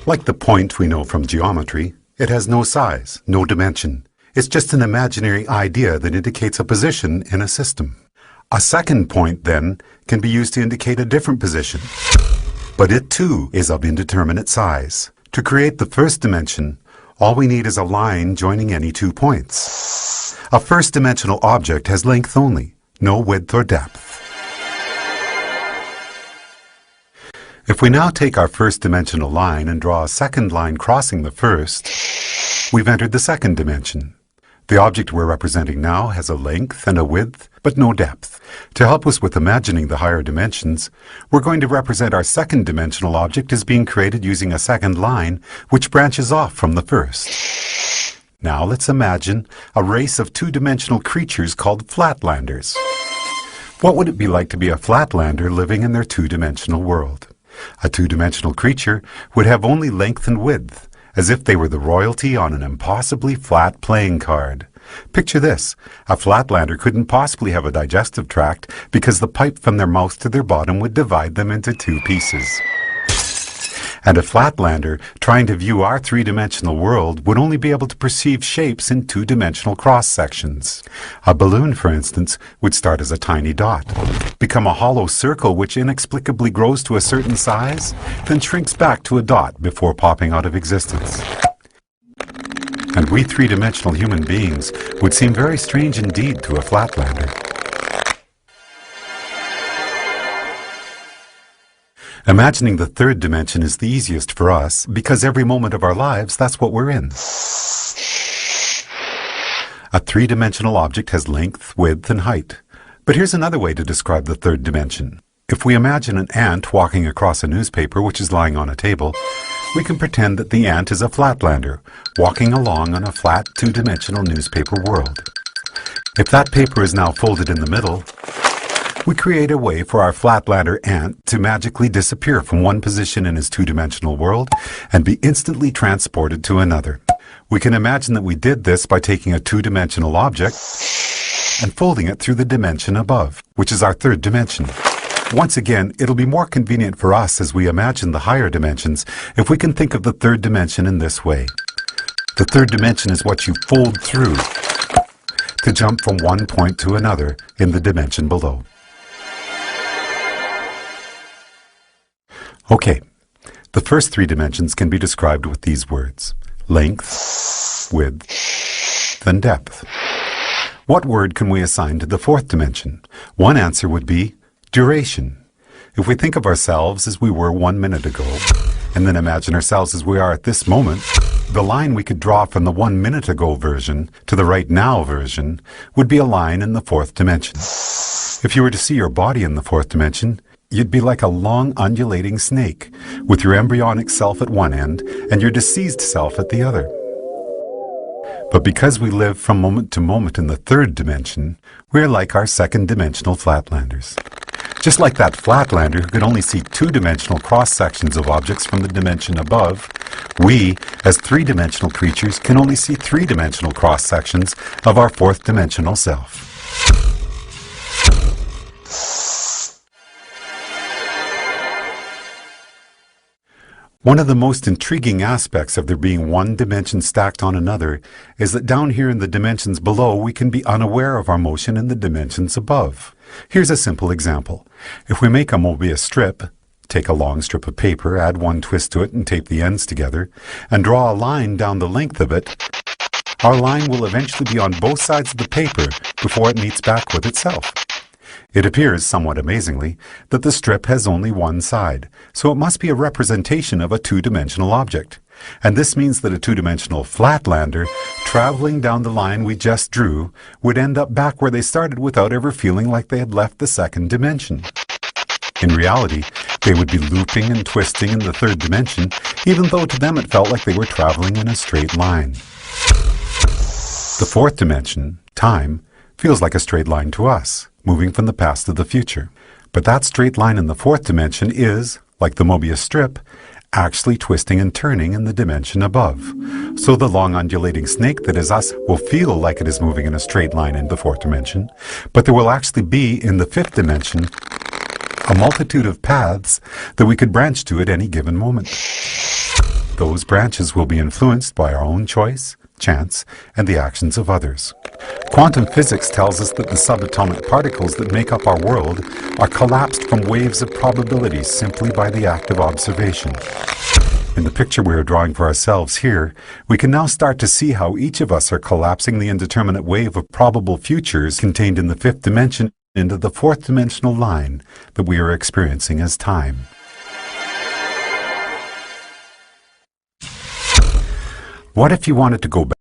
Like the point we know from geometry, it has no size, no dimension. It's just an imaginary idea that indicates a position in a system. A second point, then, can be used to indicate a different position. But it, too, is of indeterminate size. To create the first dimension, all we need is a line joining any 2 points. A first-dimensional object has length only, no width or depth. If we now take our first-dimensional line and draw a second line crossing the first, we've entered the second dimension. The object we're representing now has a length and a width, but no depth. To help us with imagining the higher dimensions, we're going to represent our second-dimensional object as being created using a second line, which branches off from the first. Now let's imagine a race of two-dimensional creatures called flatlanders. What would it be like to be a flatlander living in their two-dimensional world? A two-dimensional creature would have only length and width, as if they were the royalty on an impossibly flat playing card. Picture this. A flatlander couldn't possibly have a digestive tract because the pipe from their mouth to their bottom would divide them into 2 pieces. And a flatlander trying to view our three-dimensional world would only be able to perceive shapes in two-dimensional cross-sections. A balloon, for instance, would start as a tiny dot, become a hollow circle which inexplicably grows to a certain size, then shrinks back to a dot before popping out of existence. And we three-dimensional human beings would seem very strange indeed to a flatlander. Imagining the third dimension is the easiest for us because every moment of our lives, that's what we're in. A three-dimensional object has length, width, and height. But here's another way to describe the third dimension. If we imagine an ant walking across a newspaper which is lying on a table, we can pretend that the ant is a flatlander walking along on a flat two-dimensional newspaper world. If that paper is now folded in the middle, we create a way for our flatlander ant to magically disappear from one position in his two-dimensional world and be instantly transported to another. We can imagine that we did this by taking a two-dimensional object and folding it through the dimension above, which is our third dimension. Once again, it'll be more convenient for us as we imagine the higher dimensions if we can think of the third dimension in this way. The third dimension is what you fold through to jump from one point to another in the dimension below. Okay, the first 3 dimensions can be described with these words: length, width, and depth. What word can we assign to the 4th dimension? One answer would be duration. If we think of ourselves as we were 1 minute ago, and then imagine ourselves as we are at this moment, the line we could draw from the 1 minute ago version to the right now version would be a line in the 4th dimension. If you were to see your body in the 4th dimension, you'd be like a long undulating snake, with your embryonic self at one end and your deceased self at the other. But because we live from moment to moment in the 3rd dimension, we're like our second-dimensional flatlanders. Just like that flatlander who could only see two-dimensional cross-sections of objects from the dimension above, we, as three-dimensional creatures, can only see three-dimensional cross-sections of our 4th-dimensional self. One of the most intriguing aspects of there being one dimension stacked on another is that down here in the dimensions below we can be unaware of our motion in the dimensions above. Here's a simple example. If we make a Mobius strip, take a long strip of paper, add one twist to it and tape the ends together, and draw a line down the length of it, our line will eventually be on both sides of the paper before it meets back with itself. It appears, somewhat amazingly, that the strip has only one side, so it must be a representation of a two-dimensional object. And this means that a two-dimensional flatlander, traveling down the line we just drew, would end up back where they started without ever feeling like they had left the 2nd dimension. In reality, they would be looping and twisting in the 3rd dimension, even though to them it felt like they were traveling in a straight line. The 4th dimension, time, feels like a straight line to us, moving from the past to the future. But that straight line in the 4th dimension is, like the Mobius strip, actually twisting and turning in the dimension above. So the long undulating snake that is us will feel like it is moving in a straight line in the 4th dimension, but there will actually be, in the 5th dimension, a multitude of paths that we could branch to at any given moment. Those branches will be influenced by our own choice, chance, and the actions of others. Quantum physics tells us that the subatomic particles that make up our world are collapsed from waves of probability simply by the act of observation. In the picture we are drawing for ourselves here, we can now start to see how each of us are collapsing the indeterminate wave of probable futures contained in the fifth dimension into the fourth dimensional line that we are experiencing as time. What if you wanted to go back?